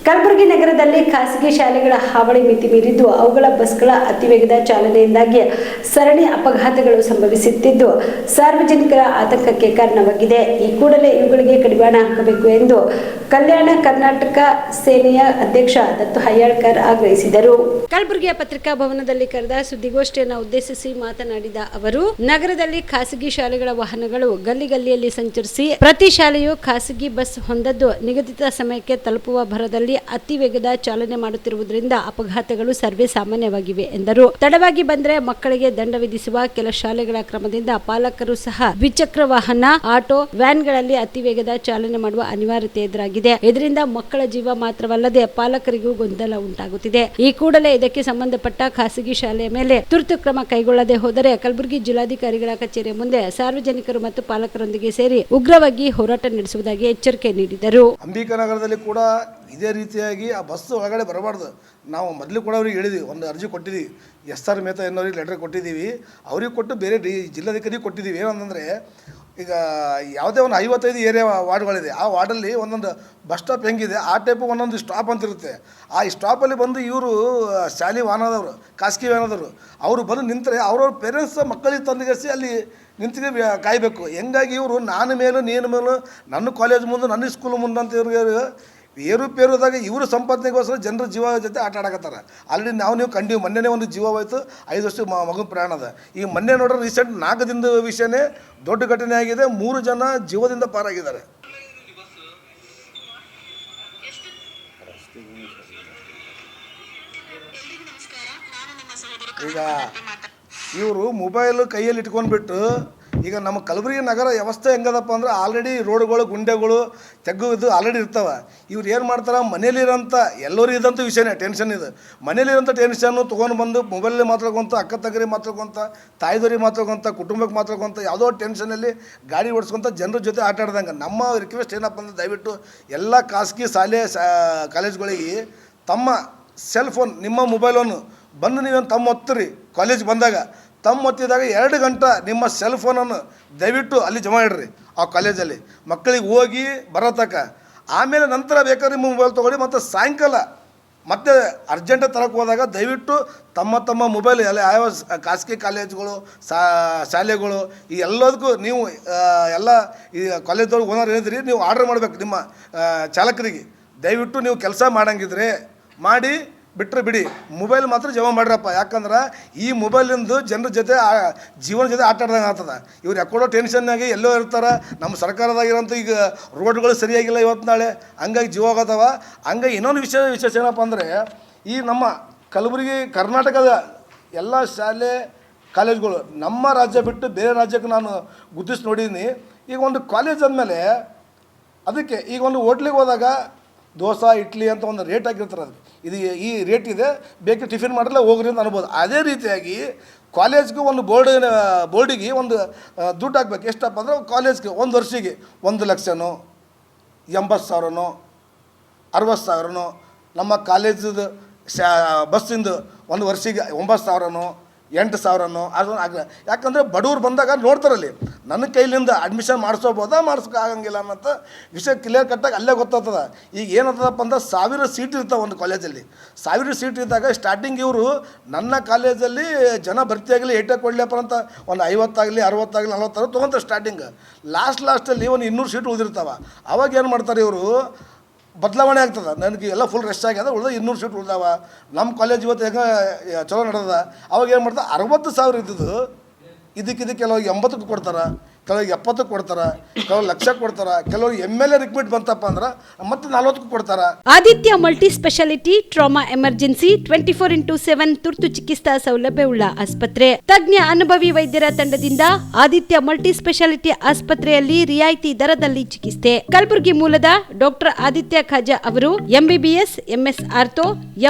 ಕಲಬುರಗಿ ನಗರದಲ್ಲಿ ಖಾಸಗಿ ಶಾಲೆಗಳ ಹಾವಳಿ ಮಿತಿ ಮೀರಿದ್ದು ಅವುಗಳ ಬಸ್ಗಳ ಅತಿವೇಗದ ಚಾಲನೆಯಿಂದಾಗಿ ಸರಣಿ ಅಪಘಾತಗಳು ಸಂಭವಿಸುತ್ತಿದ್ದು ಸಾರ್ವಜನಿಕರ ಆತಂಕಕ್ಕೆ ಕಾರಣವಾಗಿದೆ. ಈ ಕೂಡಲೇ ಇವುಗಳಿಗೆ ಕಡಿವಾಣ ಹಾಕಬೇಕು ಎಂದು ಕಲ್ಯಾಣ ಕರ್ನಾಟಕ ಸೇನೆಯ ಅಧ್ಯಕ್ಷ ದತ್ತು ಹಯ್ಯಾಳ್ಕರ್ ಆಗ್ರಹಿಸಿದರು. ಕಲಬುರಗಿಯ ಪತ್ರಿಕಾ ಭವನದಲ್ಲಿ ಕರೆದ ಸುದ್ದಿಗೋಷ್ಠಿಯನ್ನು ಉದ್ದೇಶಿಸಿ ಮಾತನಾಡಿದ ಅವರು, ನಗರದಲ್ಲಿ ಖಾಸಗಿ ಶಾಲೆಗಳ ವಾಹನಗಳು ಗಲ್ಲಿಯಲ್ಲಿ ಸಂಚರಿಸಿ ಪ್ರತಿ ಶಾಲೆಯು ಖಾಸಗಿ ಬಸ್ ಹೊಂದದ್ದು ನಿಗದಿತ ಸಮಯಕ್ಕೆ ತಲುಪುವ ಭರದಲ್ಲಿ ಅತಿ ವೇಗದ ಚಾಲನೆ ಮಾಡುತ್ತಿರುವುದರಿಂದ ಅಪಘಾತಗಳು ಸರ್ವೇ ಸಾಮಾನ್ಯವಾಗಿವೆ ಎಂದರು. ತಡವಾಗಿ ಬಂದರೆ ಮಕ್ಕಳಿಗೆ ದಂಡ ವಿಧಿಸುವ ಕೆಲ ಶಾಲೆಗಳ ಕ್ರಮದಿಂದ ಪಾಲಕರು ಸಹ ದ್ವಿಚಕ್ರ ವಾಹನ, ಆಟೋ, ವ್ಯಾನ್ಗಳಲ್ಲಿ ಅತಿ ವೇಗದ ಚಾಲನೆ ಮಾಡುವ ಅನಿವಾರ್ಯತೆ ಎದುರಾಗಿದೆ. ಇದರಿಂದ ಮಕ್ಕಳ ಜೀವ ಮಾತ್ರವಲ್ಲದೆ ಪಾಲಕರಿಗೂ ಗೊಂದಲ ಉಂಟಾಗುತ್ತಿದೆ. ಈ ಕೂಡಲೇ ಇದಕ್ಕೆ ಸಂಬಂಧಪಟ್ಟ ಖಾಸಗಿ ಶಾಲೆಯ ಮೇಲೆ ತುರ್ತು ಕ್ರಮ ಕೈಗೊಳ್ಳದೆ ಹೋದರೆ ಕಲಬುರಗಿ ಜಿಲ್ಲಾಧಿಕಾರಿಗಳ ಕಚೇರಿಯ ಮುಂದೆ ಸಾರ್ವಜನಿಕರು ಮತ್ತು ಪಾಲಕರೊಂದಿಗೆ ಸೇರಿ ಉಗ್ರವಾಗಿ ಹೋರಾಟ ನಡೆಸುವುದಾಗಿ ಎಚ್ಚರಿಕೆ ನೀಡಿದರು. ಅಂಬಿಕಾನಗರದಲ್ಲಿ ಕೂಡ ಇದೇ ರೀತಿಯಾಗಿ ಆ ಬಸ್ ಒಳಗಡೆ ಬರಬಾರ್ದು. ನಾವು ಮೊದಲು ಕೂಡ ಅವ್ರಿಗೆ ಹೇಳಿದ್ವಿ, ಒಂದು ಅರ್ಜಿ ಕೊಟ್ಟಿದ್ದೀವಿ, SR ಮೆಹ್ತಾ ಎನ್ನೋರಿಗೆ ಲೆಟರ್ ಕೊಟ್ಟಿದ್ದೀವಿ, ಅವ್ರಿಗೆ ಕೊಟ್ಟು ಬೇರೆ ಜಿಲ್ಲಾಧಿಕಾರಿಗೆ ಕೊಟ್ಟಿದ್ದೀವಿ. ಏನಂದರೆ ಈಗ ಯಾವುದೇ ಒಂದು 55 ಏರಿಯಾ ವಾರ್ಡ್ಗಳಿದೆ, ಆ ವಾರ್ಡಲ್ಲಿ ಒಂದೊಂದು ಬಸ್ ಸ್ಟಾಪ್ ಹೆಂಗಿದೆ ಆ ಟೈಪು ಒಂದೊಂದು ಸ್ಟಾಪ್ ಅಂತಿರುತ್ತೆ. ಆ ಸ್ಟಾಪಲ್ಲಿ ಬಂದು ಇವರು ಶಾಲೆ ವಾಹನದವರು, ಖಾಸಗಿ ವಾಹನದವರು ಅವರು ಬಂದು ನಿಂತರೆ ಅವ್ರವ್ರ ಪೇರೆಂಟ್ಸ್ ಮಕ್ಕಳಿಗೆ ತಂದುಗೆಸಿ ಅಲ್ಲಿ ನಿಂತಿಗೆ ಕಾಯಬೇಕು. ಹೆಂಗಾಗಿ ಇವರು ನಾನು ಮೇಲೂ ನೀನು ಮೇಲೂ ನನ್ನ ಕಾಲೇಜ್ ಮುಂದೆ ನನ್ನ ಸ್ಕೂಲ್ ಮುಂದೆ ಅಂತ ಇವ್ರಿಗೆ ಏರುಪೇರುದಾಗ ಇವರು ಸಂಪಾದನೆಗೋಸ್ಕರ ಜನರ ಜೀವ ಜೊತೆ ಆಟ ಆಡಕತ್ತಾರೆ. ಆಲ್ರೆಡಿ ನೀವು ಕಂಡು ಮೊನ್ನೆನೇ ಒಂದು ಜೀವ ಹೋಯ್ತು, 5 ವರ್ಷ ಮಗನ ಪ್ರಾಣ ಅದ. ಈಗ ಮೊನ್ನೆ ನೋಡ್ರೆ ರೀಸೆಂಟ್ 4 ದಿನದ ವಿಷಯನೇ ದೊಡ್ಡ ಘಟನೆ ಆಗಿದೆ. 3 ಜನ ಜೀವದಿಂದ ಪಾರಾಗಿದ್ದಾರೆ. ಈಗ ಇವರು ಮೊಬೈಲ್ ಕೈಯಲ್ಲಿ ಇಟ್ಕೊಂಡ್ಬಿಟ್ಟು ಈಗ ನಮ್ಮ ಕಲಬುರಗಿ ನಗರ ವ್ಯವಸ್ಥೆ ಹೆಂಗದಪ್ಪ ಅಂದ್ರೆ ಆಲ್ರೆಡಿ ರೋಡ್ಗಳು, ಗುಂಡೆಗಳು ತೆಗ್ಗೋದು ಆಲ್ರೆಡಿ ಇರ್ತವೆ. ಇವ್ರು ಏನು ಮಾಡ್ತಾರೆ, ಮನೇಲಿರೋಂಥ ಎಲ್ಲರೂ ಇದ್ದಂಥ ವಿಷಯನೇ ಟೆನ್ಷನ್ ಇದು. ಮನೇಲಿರೋಂಥ ಟೆನ್ಷನ್ನು ತೊಗೊಂಡು ಬಂದು ಮೊಬೈಲಲ್ಲಿ ಮಾತಾಡ್ಕೊಂತ, ಅಕ್ಕ ತಂಗರಿ ಮಾತಾಡ್ಕೊಂತ, ತಾಯಿದವ್ರಿಗೆ ಮಾತಾಡ್ಕೊಂತ, ಕುಟುಂಬಕ್ಕೆ ಮಾತಾಡ್ಕೊಂತ, ಯಾವುದೋ ಟೆನ್ಷನಲ್ಲಿ ಗಾಡಿ ಓಡಿಸ್ಕೊಂತ ಜನರ ಜೊತೆ ಆಟ ಆಡ್ದಂಗೆ. ನಮ್ಮ ರಿಕ್ವೆಸ್ಟ್ ಏನಪ್ಪ ಅಂದ್ರೆ ದಯವಿಟ್ಟು ಎಲ್ಲ ಖಾಸಗಿ ಶಾಲೆ ಕಾಲೇಜ್ಗಳಿಗೆ ತಮ್ಮ ಸೆಲ್ ಫೋನ್, ನಿಮ್ಮ ಮೊಬೈಲನ್ನು ಬಂದು ನೀವೇನು ತಮ್ಮ ಒತ್ತಿರಿ. ಕಾಲೇಜ್ ಬಂದಾಗ ತಮ್ಮ ಒತ್ತಿದಾಗ 2 ಗಂಟೆ ನಿಮ್ಮ ಸೆಲ್ ಫೋನನ್ನು ದಯವಿಟ್ಟು ಅಲ್ಲಿ ಜಮಾ ಇಡ್ರಿ ಆ ಕಾಲೇಜಲ್ಲಿ, ಮಕ್ಕಳಿಗೆ ಹೋಗಿ ಬರೋತಕ್ಕ. ಆಮೇಲೆ ನಂತರ ಬೇಕಾದ್ರೆ ನಿಮ್ಮ ಮೊಬೈಲ್ ತೊಗೊಳ್ಳಿ. ಮತ್ತು ಸಾಯಂಕಾಲ ಮತ್ತೆ ಅರ್ಜೆಂಟಾಗಿ ತರಕ್ಕೆ ಹೋದಾಗ ದಯವಿಟ್ಟು ತಮ್ಮ ಮೊಬೈಲ್ ಯಾವ ಖಾಸಗಿ ಕಾಲೇಜುಗಳು, ಶಾಲೆಗಳು ಈ ಎಲ್ಲದಕ್ಕೂ ನೀವು ಎಲ್ಲ ಈ ಕಾಲೇಜ್ದವ್ರು ಓನರ್ ಏನಿದ್ರಿ ನೀವು ಆರ್ಡ್ರ್ ಮಾಡಬೇಕು ನಿಮ್ಮ ಚಾಲಕರಿಗೆ. ದಯವಿಟ್ಟು ನೀವು ಕೆಲಸ ಮಾಡಂಗಿದ್ರೆ ಮಾಡಿ, ಬಿಟ್ಟರೆ ಬಿಡಿ, ಮೊಬೈಲ್ ಮಾತ್ರ ಜಮಾ ಮಾಡ್ರಪ್ಪ. ಯಾಕಂದ್ರೆ ಈ ಮೊಬೈಲಿಂದ ಜನರ ಜೊತೆ ಜೀವನ ಜೊತೆ ಆಟ ಆಡ್ದಂಗೆ ಆಗ್ತದೆ. ಇವ್ರು ಯಾಕೊಡೋ ಟೆನ್ಷನ್ನಾಗಿ ಎಲ್ಲೋ ಇರ್ತಾರೆ. ನಮ್ಮ ಸರ್ಕಾರದಾಗಿರೋಂಥ ಈಗ ರೋಡ್ಗಳು ಸರಿಯಾಗಿಲ್ಲ ಇವತ್ತು ನಾಳೆ, ಹಂಗಾಗಿ ಜೀವ ಆಗತ್ತವ. ಹಂಗಾಗಿ ಇನ್ನೊಂದು ವಿಶೇಷ ಏನಪ್ಪ ಅಂದರೆ ಈ ನಮ್ಮ ಕಲಬುರಗಿ ಕರ್ನಾಟಕದ ಎಲ್ಲ ಶಾಲೆ ಕಾಲೇಜುಗಳು ನಮ್ಮ ರಾಜ್ಯ ಬಿಟ್ಟು ಬೇರೆ ರಾಜ್ಯಕ್ಕೆ ನಾನು ಗುರ್ತಿಸಿ ನೋಡಿದ್ದೀನಿ. ಈಗ ಒಂದು ಕಾಲೇಜ್ ಅಂದಮೇಲೆ ಅದಕ್ಕೆ ಈಗ ಒಂದು ಹೋಟ್ಲಿಗೆ ಹೋದಾಗ ದೋಸೆ, ಇಡ್ಲಿ ಅಂತ ಒಂದು ರೇಟ್ ಆಗಿರ್ತಾರೆ. ಅದು ಇದು ಈ ರೇಟ್ ಇದೆ, ಬೇಕು ಟಿಫಿನ್ ಮಾಡಿರಲ್ಲ ಹೋಗ್ರಿ ಅಂತ ಅನ್ಬೋದು. ಅದೇ ರೀತಿಯಾಗಿ ಕಾಲೇಜ್ಗೂ ಒಂದು ಬೋರ್ಡಿಗೆ ಒಂದು ದುಡ್ಡು ಹಾಕ್ಬೇಕು. ಎಷ್ಟಪ್ಪ ಅಂದ್ರೆ ಕಾಲೇಜ್ಗೆ ಒಂದು ವರ್ಷಿಗೆ 1 ಲಕ್ಷನೋ, 80,000ನೋ, 60,000ನೋ, ನಮ್ಮ ಕಾಲೇಜದು ಬಸ್ಸಿಂದು ಒಂದು ವರ್ಷಿಗೆ 9,000ನೋ, 8,000ನೋ ಅದು ಆಗ. ಯಾಕಂದರೆ ಬಡವ್ರು ಬಂದಾಗ ನೋಡ್ತಾರಲ್ಲಿ ನನ್ನ ಕೈಲಿಂದ ಅಡ್ಮಿಷನ್ ಮಾಡಿಸೋಬೋದಾ ಮಾಡಿಸೋಕ್ಕಾಗಂಗಿಲ್ಲ ಅನ್ನೋಂಥ ವಿಷಯ ಕ್ಲಿಯರ್ ಕಟ್ಟಾಗಿ ಅಲ್ಲೇ ಗೊತ್ತಾಗ್ತದೆ. ಈಗ ಏನಾಗ್ತದಪ್ಪ ಅಂದ್ರೆ 1000 ಸೀಟ್ ಇರ್ತಾವೆ ಒಂದು ಕಾಲೇಜಲ್ಲಿ. 1000 ಸೀಟ್ ಇದ್ದಾಗ ಸ್ಟಾರ್ಟಿಂಗ್ ಇವರು ನನ್ನ ಕಾಲೇಜಲ್ಲಿ ಜನ ಭರ್ತಿಯಾಗಲಿ ಏಟೇ ಕೊಡಲಿಯಪ್ಪ ಅಂತ ಒಂದು 50 ಆಗಲಿ 60 ಆಗಲಿ 40 ತೊಗೊಂತಾರೆ ಸ್ಟಾರ್ಟಿಂಗ್. ಲಾಸ್ಟಲ್ಲಿ ಒಂದು 200 ಸೀಟ್ ಉಳಿದಿರ್ತಾವೆ. ಅವಾಗ ಏನು ಮಾಡ್ತಾರೆ ಇವರು, ಬದಲಾವಣೆ ಆಗ್ತದೆ. ನನಗೆ ಎಲ್ಲ ಫುಲ್ ರೆಸ್ಟ್ ಆಗ್ಯದ, ಉಳ್ದ 200 ಸೀಟ್ ಉಳ್ದಾವ. ನಮ್ಮ ಕಾಲೇಜ್ ಇವತ್ತು ಹೆಂಗೆ ಚಲೋ ನಡೆದ. ಅವಾಗ ಏನು ಮಾಡ್ತಾರೆ, 60,000 ಇದ್ದಿದ್ದು ಇದಕ್ಕೆ ಕೆಲವು 80ಕ್ಕೆ ಕೊಡ್ತಾರೆ, ಕೆಲವ್ರಿಗೆ 70ಕ್ಕೆ ಕೊಡ್ತಾರೆ, ಕೆಲವು ಲಕ್ಷ ಕೊಡ್ತಾರೆ, ಕೆಲವರು MLA ರಿಕ್ವಿಟ್ ಬಂತಪ್ಪ ಅಂದ್ರೆ ಮತ್ತೆ 40ಕ್ಕೆ ಕೊಡ್ತಾರೆ. Aditya multi speciality trauma emergency 24x7 ತುರ್ತು ಚಿಕಿತ್ಸಾ ಸೌಲಭ್ಯವುಳ್ಳ ಆಸ್ಪತ್ರೆ. ತಜ್ಞ ಅನುಭವಿ ವೈದ್ಯರ ತಂಡದಿಂದ ಆದಿತ್ಯ ಮಲ್ಟಿ ಸ್ಪೆಷಾಲಿಟಿ ಆಸ್ಪತ್ರೆಯಲ್ಲಿ ರಿಯಾಯಿತಿ ದರದಲ್ಲಿ ಚಿಕಿತ್ಸೆ. ಕಲಬುರಗಿ ಮೂಲದ ಡಾಕ್ಟರ್ ಆದಿತ್ಯ ಖಾಜಾ ಅವರು MBBS, MS ortho,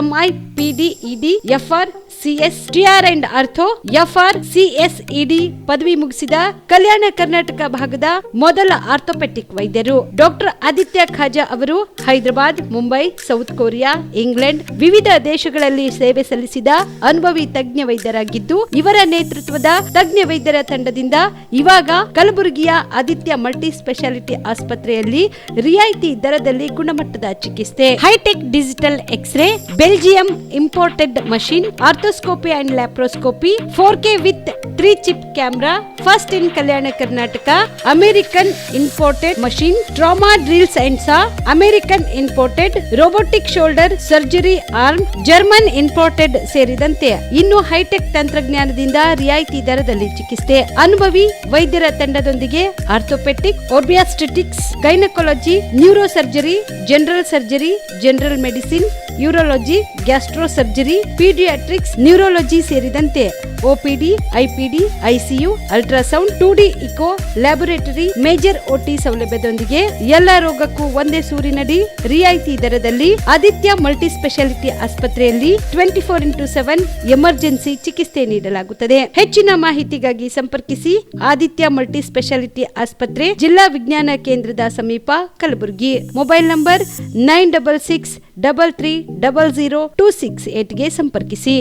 MI, PD, ED, FR, CS, TR and ortho, FR, CSED ಪದವಿ ಮುಗಿಸಿದ ಕಲ್ಯಾಣ ಕರ್ನಾಟಕ ಭಾಗದ ಮೊದಲ ಆರ್ಥೋಪೆಟಿಕ್ ವೈದ್ಯರು. ಡಾಕ್ಟರ್ ಆದಿತ್ಯ ಖಾಜಾ ಅವರು Hyderabad, Mumbai, south Korea, England ವಿವಿಧ ದೇಶಗಳಲ್ಲಿ ಸೇವೆ ಸಲ್ಲಿಸಿದ ಅನುಭವಿ ತಜ್ಞ ವೈದ್ಯರಾಗಿದ್ದು, ಇವರ ನೇತೃತ್ವದ ತಜ್ಞ ವೈದ್ಯರ ತಂಡದಿಂದ ಇವಾಗ ಕಲಬುರಗಿಯ ಆದಿತ್ಯ ಮಲ್ಟಿ ಸ್ಪೆಷಾಲಿಟಿ ಆಸ್ಪತ್ರೆಯಲ್ಲಿ ರಿಯಾಯಿತಿ ದರದಲ್ಲಿ ಗುಣಮಟ್ಟದ ಚಿಕಿತ್ಸೆ, hi tech digital x ray, Belgium imported machine, arthroscopy and laparoscopy, 4K with 3 chip camera, first in Kalyana Karnataka, American imported machine, trauma drills and saw, American imported robotic shoulder surgery arm, German imported ಸೇರಿದಂತೆ ಇನ್ನು high tech ತಂತ್ರಜ್ಞಾನದಿಂದ ರಿಯಾಯಿತಿ ದರದಲ್ಲಿ ಚಿಕಿತ್ಸೆ. ಅನುಭವಿ ವೈದ್ಯರ ತಂಡದೊಂದಿಗೆ orthopaedic, obstetrics, gynaecology, neuro surgery, general surgery, general medicine, urology, gastro surgery, paediatrics, neurology ಸೇರಿದಂತೆ OPD, IPD, ICU, ultrasound, 2D echo, laboratory, major OT ಸೌಲಭ್ಯದೊಂದಿಗೆ ಎಲ್ಲ ರೋಗಕ್ಕೂ ಒಂದೇ ಸೂರಿನಡಿ ರಿಯಾಯಿತಿ ದರದಲ್ಲಿ ಆದಿತ್ಯ ಮಲ್ಟಿ ಸ್ಪೆಷಾಲಿಟಿ ಆಸ್ಪತ್ರೆಯಲ್ಲಿ 24x7 ಎಮರ್ಜೆನ್ಸಿ ಚಿಕಿತ್ಸೆ ನೀಡಲಾಗುತ್ತದೆ. ಹೆಚ್ಚಿನ ಮಾಹಿತಿಗಾಗಿ ಸಂಪರ್ಕಿಸಿ ಆದಿತ್ಯ ಮಲ್ಟಿ ಸ್ಪೆಷಾಲಿಟಿ ಆಸ್ಪತ್ರೆ, ಜಿಲ್ಲಾ ವಿಜ್ಞಾನ ಕೇಂದ್ರದ ಸಮೀಪ, ಕಲಬುರಗಿ. ಮೊಬೈಲ್ ನಂಬರ್ 9663300268ಗೆ ಸಂಪರ್ಕಿಸಿ.